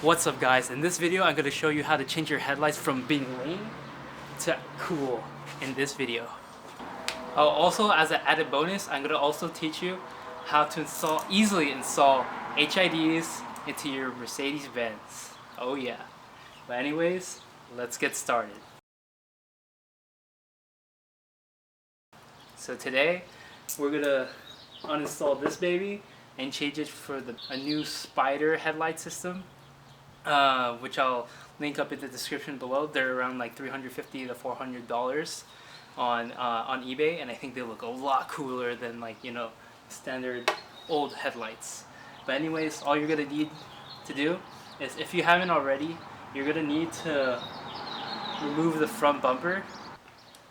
What's up guys, in this video I'm going to show you how to change your headlights from being lame to cool in this video. Also, as an added bonus, I'm going to also teach you how to easily install HIDs into your Mercedes-Benz. Oh yeah. But anyways, let's get started. So today we're going to uninstall this baby and change it for a new Spyder headlight system. Which I'll link up in the description below. They're around like $350 to $400 on eBay, and I think they look a lot cooler than, like, you know, standard old headlights. But anyways, all you're gonna need to do is, if you haven't already, you're gonna need to remove the front bumper.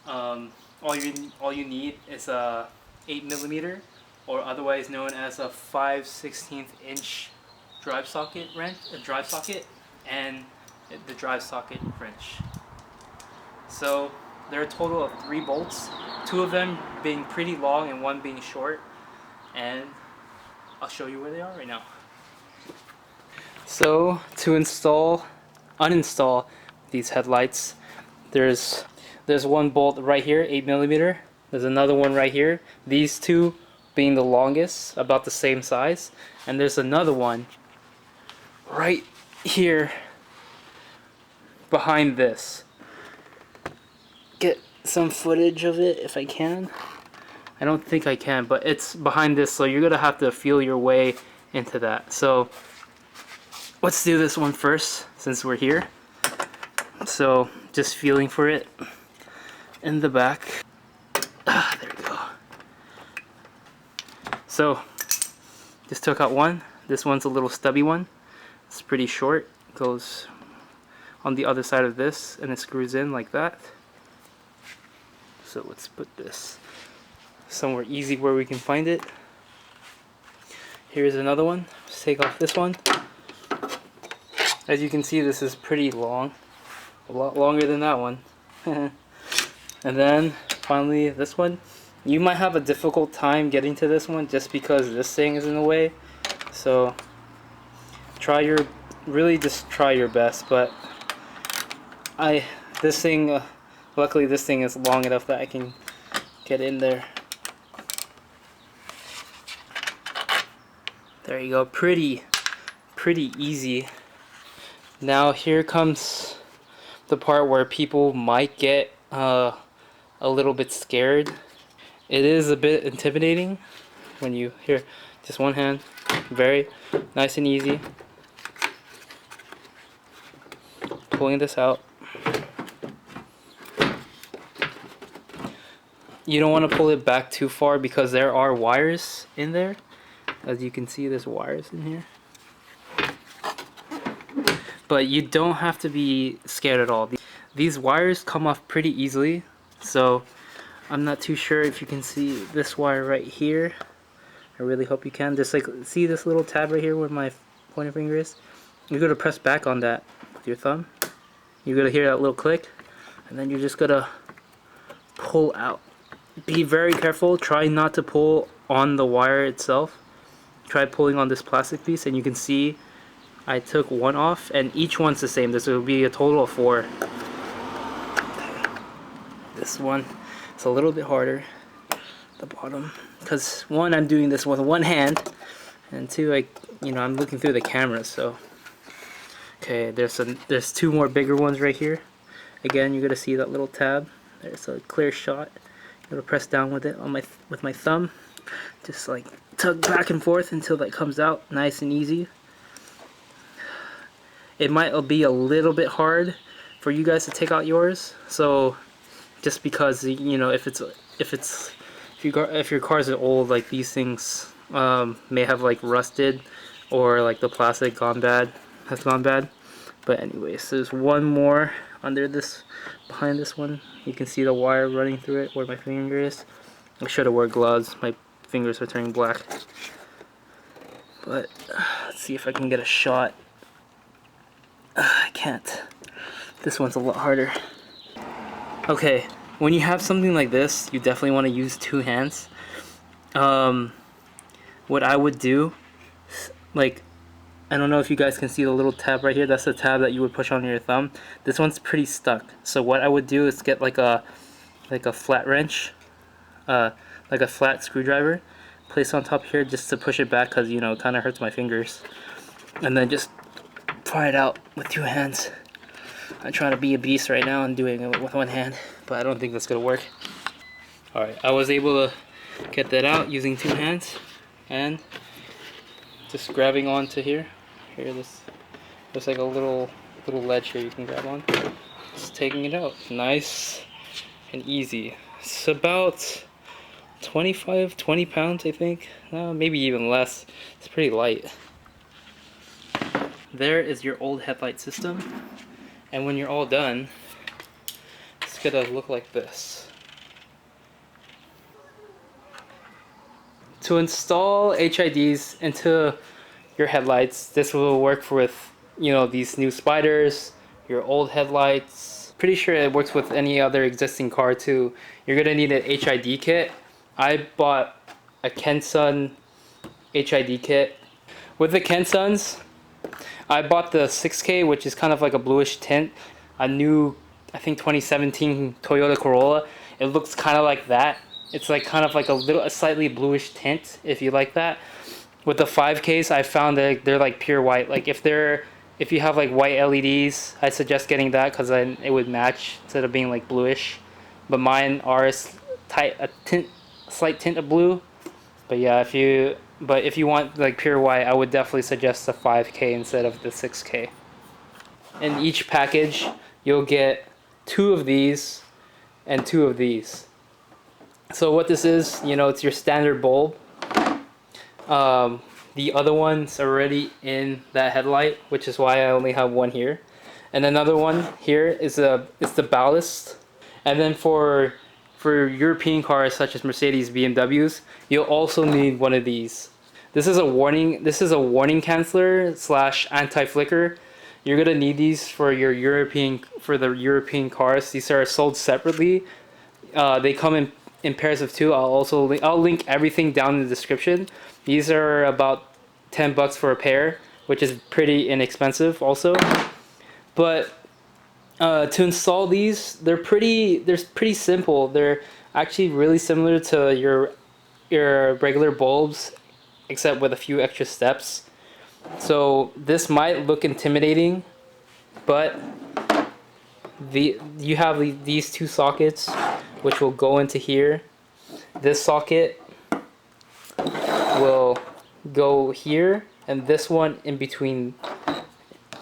All you need is a 8mm, or otherwise known as a 5/16 inch drive socket and the drive socket wrench. So there are a total of 3 bolts, 2 of them being pretty long and 1 being short, and I'll show you where they are right now. So to uninstall these headlights, there's 1 bolt right here, 8mm. There's another one right here, these 2 being the longest, about the same size, and there's another one right here behind this. Get some footage of it if I can. I don't think I can, but it's behind this, so you're gonna have to feel your way into that. So let's do this one first since we're here. So just feeling for it in the back. There we go. So just took out one. This one's a little stubby one. It's pretty short, goes on the other side of this, and it screws in like that. So let's put this somewhere easy where we can find it. Here's another one. Let's take off this one. As you can see, this is pretty long, a lot longer than that one. And then finally this one. You might have a difficult time getting to this one just because this thing is in the way. So really just try your best, but luckily this thing is long enough that I can get in there. There you go, pretty easy. Now here comes the part where people might get a little bit scared. It is a bit intimidating when you hear just one hand, very nice and easy. Pulling this out. You don't want to pull it back too far because there are wires in there. As you can see, there's wires in here. But you don't have to be scared at all. These wires come off pretty easily. So I'm not too sure if you can see this wire right here. I really hope you can. Just like, see this little tab right here where my pointer finger is? You're going to press back on that with your thumb. You're going to hear that little click, and then you're just going to pull out. Be very careful. Try not to pull on the wire itself. Try pulling on this plastic piece, and you can see I took one off, and each one's the same. This will be a total of 4. This one is a little bit harder at the bottom because 1, I'm doing this with 1 hand, and 2, I'm looking through the camera. So okay, there's 2 more bigger ones right here. Again, you're gonna see that little tab. There's a clear shot. I'm gonna press down with it with my thumb, just like tug back and forth until that comes out nice and easy. It might be a little bit hard for you guys to take out yours. So just because, you know, if your cars are old, like these things may have like rusted, or like the plastic has gone bad. But anyways, there's 1 more under this, behind this one. You can see the wire running through it where my finger is. I should have worn gloves. My fingers are turning black. But let's see if I can get a shot. I can't. This one's a lot harder. Okay, when you have something like this, you definitely want to use 2 hands. What I would do, like, I don't know if you guys can see the little tab right here. That's the tab that you would push on your thumb. This one's pretty stuck. So what I would do is get like a flat wrench, like a flat screwdriver, place on top here just to push it back, because you know it kind of hurts my fingers, and then just pry it out with 2 hands. I'm trying to be a beast right now and doing it with 1 hand, but I don't think that's gonna work. All right, I was able to get that out using 2 hands, and just grabbing onto here. Here, there's like a little ledge here you can grab on. Just taking it out, nice and easy. It's about 20 pounds, I think. Maybe even less. It's pretty light. There is your old headlight system, and when you're all done, it's gonna look like this. To install HIDs into your headlights, this will work with, you know, these new Spyders, your old headlights. Pretty sure it works with any other existing car too. You're gonna need an HID kit. I bought a Kensun HID kit. With the Kensuns, I bought the 6K, which is kind of like a bluish tint. A new, I think 2017 Toyota Corolla. It looks kind of like that. It's like kind of like a slightly bluish tint, if you like that. With the 5Ks, I found that they're like pure white. Like if you have like white LEDs, I suggest getting that, because then it would match instead of being like bluish. But mine are a slight tint of blue. But yeah, if you want like pure white, I would definitely suggest the 5K instead of the 6K. In each package, you'll get 2 of these and 2 of these. So what this is, you know, it's your standard bulb. The other one's already in that headlight, which is why I only have one here. And another one here is the ballast. And then for European cars such as Mercedes, BMWs, you'll also need one of these. This is a warning canceller / anti-flicker. You're gonna need these for the European cars. These are sold separately. They come in pairs of 2. I'll link everything down in the description. These are about $10 for a pair, which is pretty inexpensive also. But to install these, they're pretty simple. They're actually really similar to your regular bulbs, except with a few extra steps. So this might look intimidating, but you have these 2 sockets, which will go into here. This socket will go here, and this one in between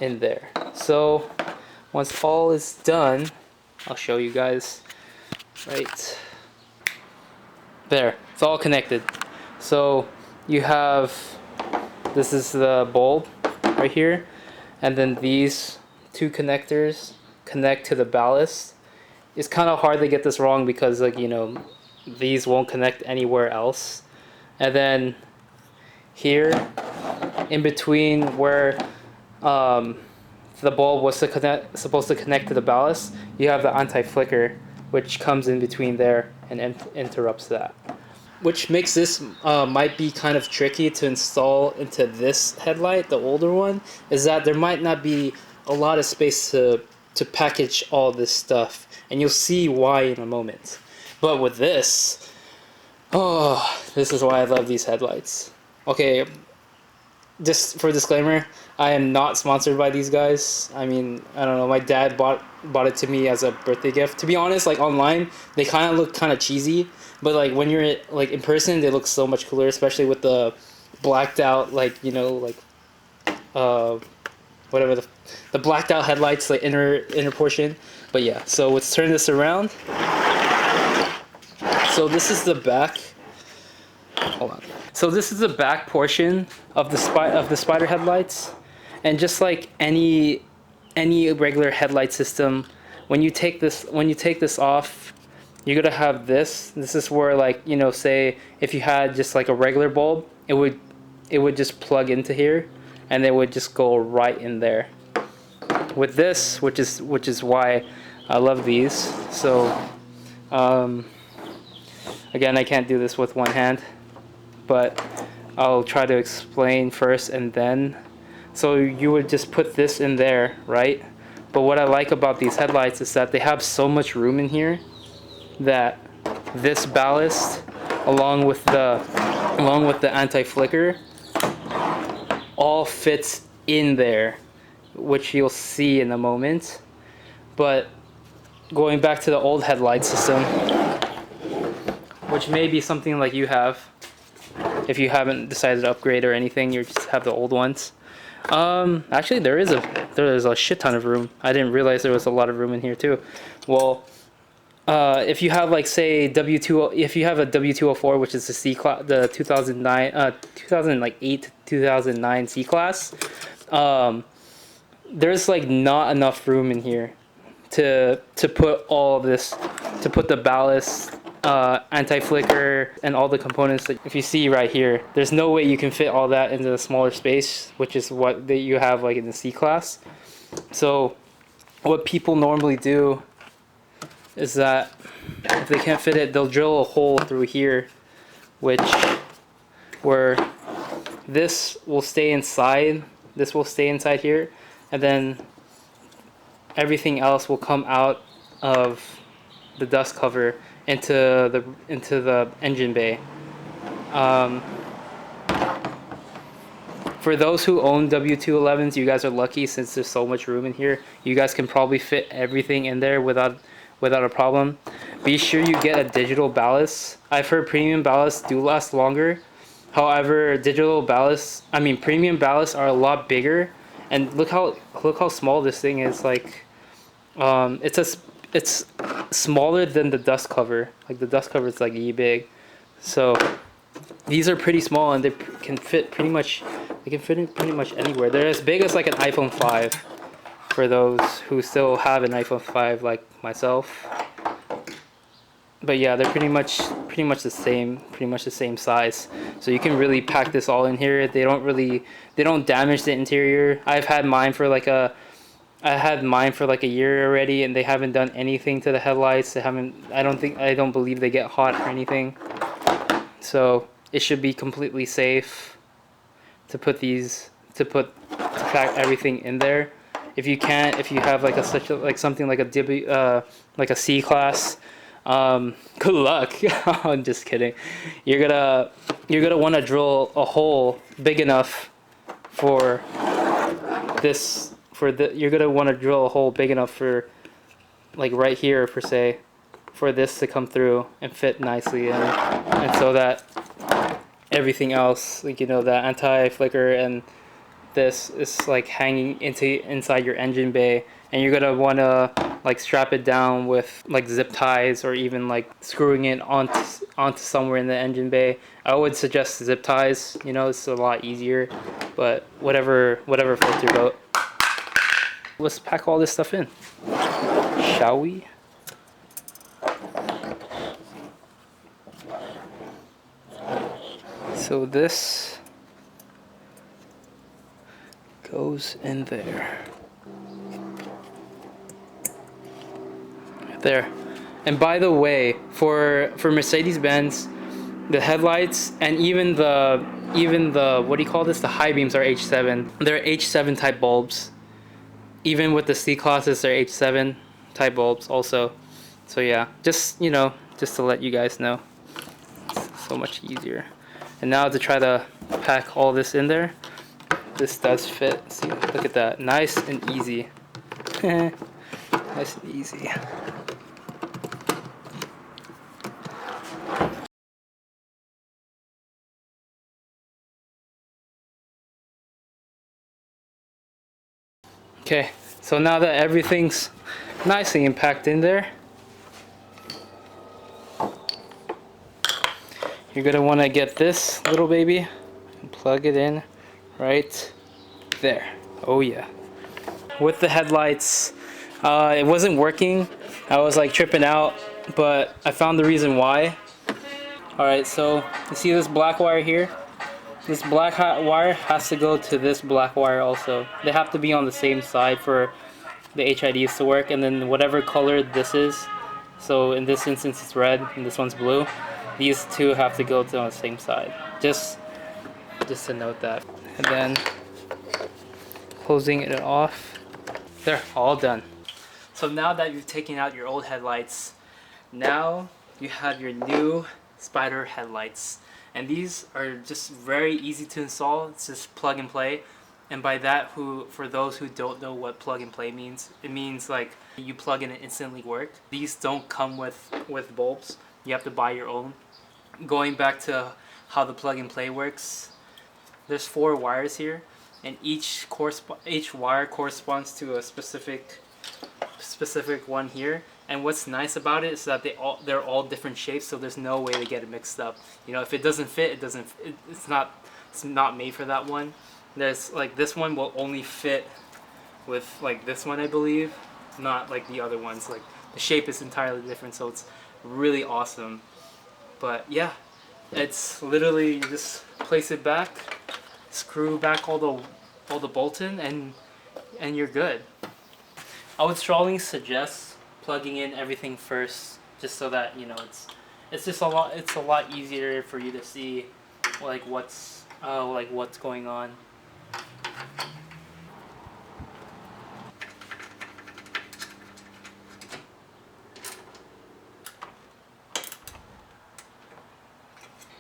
in there. So once all is done, I'll show you guys. Right there, it's all connected. So you have, this is the bulb right here, and then these 2 connectors connect to the ballast. It's kind of hard to get this wrong because, like, you know, these won't connect anywhere else. And then here in between where the bulb was supposed to connect to the ballast, you have the anti-flicker, which comes in between there and interrupts that. Which makes this might be kind of tricky to install into this headlight, the older one, is that there might not be a lot of space to package all this stuff, and you'll see why in a moment. But with this, oh, this is why I love these headlights. Okay, just for disclaimer, I am not sponsored by these guys. I mean, I don't know, my dad bought it to me as a birthday gift. To be honest, like online, they kind of look kind of cheesy, but like when you're like in person, they look so much cooler, especially with the blacked out, like, you know, like whatever the blacked out headlights, like inner portion. But yeah, so let's turn this around. So this is the back. Hold on. So this is the back portion of the Spyder headlights, and just like any regular headlight system, when you take this off, you're gonna have this. This is where, like, you know, say if you had just like a regular bulb, it would just plug into here, and it would just go right in there. With this, which is why I love these. So again, I can't do this with one hand, but I'll try to explain first and then So you would just put this in there, right? But what I like about these headlights is that they have so much room in here that this ballast, along with the anti-flicker, all fits in there, which you'll see in a moment. But going back to the old headlight system, which may be something like you have, if you haven't decided to upgrade or anything, you just have the old ones. Actually, there is a shit ton of room. I didn't realize there was a lot of room in here too. Well, if you have, like, say W2, if you have a W204, which is the C class, the 2008 to 2009 C class, there's like not enough room in here to put all of this, to put the ballast, anti-flicker, and all the components that if you see right here, there's no way you can fit all that into a smaller space, which is what you have like in the C class. So what people normally do is that if they can't fit it, they'll drill a hole through here, where this will stay inside, here, and then everything else will come out of the dust cover into the engine bay. For those who own W211s, you guys are lucky, since there's so much room in here. You guys can probably fit everything in there without a problem. Be sure you get a digital ballast. I've heard premium ballasts do last longer. However, premium ballasts are a lot bigger. And look how small this thing is. Like, it's smaller than the dust cover. Like, the dust cover is like big. So these are pretty small, and they can fit pretty much. They can fit in pretty much anywhere. They're as big as like an iPhone 5. For those who still have an iPhone 5 like myself. But yeah, they're pretty much the same size. So you can really pack this all in here. They don't damage the interior. I had mine for like a year already, and they haven't done anything to the headlights. I don't believe they get hot or anything. So it should be completely safe to pack everything in there. If you have like something like a C class, good luck. I'm just kidding. You're gonna want to drill a hole big enough for this. You're gonna want to drill a hole big enough for, like, right here per se, for this to come through and fit nicely in, and so that everything else, like, that anti-flicker and this is like hanging inside your engine bay, and you're gonna want to like strap it down with like zip ties, or even like screwing it onto somewhere in the engine bay. I would suggest zip ties. It's a lot easier, but whatever floats your boat. Let's pack all this stuff in, shall we? So this goes in there. There. And by the way, for Mercedes-Benz, the headlights and even the what do you call this? The high beams are H7. They're H7 type bulbs. Even with the C classes, they're H7 type bulbs also. So yeah, just to let you guys know. It's so much easier. And now to try to pack all this in there. This does fit. See, look at that. Nice and easy. Nice and easy. Okay, so now that everything's nicely packed in there, you're gonna want to get this little baby and plug it in right there. Oh yeah. With the headlights, it wasn't working. I was like tripping out, but I found the reason why. Alright, so you see this black wire here? This black wire has to go to this black wire also. They have to be on the same side for the HIDs to work, and then whatever color this is, so in this instance it's red and this one's blue, these two have to go to on the same side. Just to note that. And then closing it off. They're all done. So now that you've taken out your old headlights, now you have your new Spyder headlights. And these are just very easy to install. It's just plug and play. And by that, for those who don't know what plug and play means, it means like you plug in and instantly work. These don't come with bulbs. You have to buy your own. Going back to how the plug and play works, there's 4 wires here, and each wire corresponds to a specific one here. And what's nice about it is that they're all different shapes, so there's no way to get it mixed up. You know, if it doesn't fit, it's not made for that one. There's like this one will only fit with like this one, I believe, not like the other ones. Like the shape is entirely different, so it's really awesome. But yeah, it's literally you just place it back, screw back all the bolts in, and you're good. I would strongly suggest plugging in everything first, just so that you know it's a lot easier for you to see like what's going on.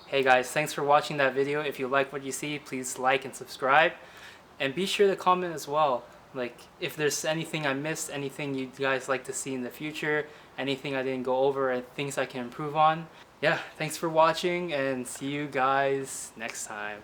Hey guys, thanks for watching that video. If you like what you see, please like and subscribe, and be sure to comment as well. Like if there's anything I missed, anything you guys like to see in the future, anything I didn't go over, and things I can improve on. Yeah, thanks for watching, and see you guys next time.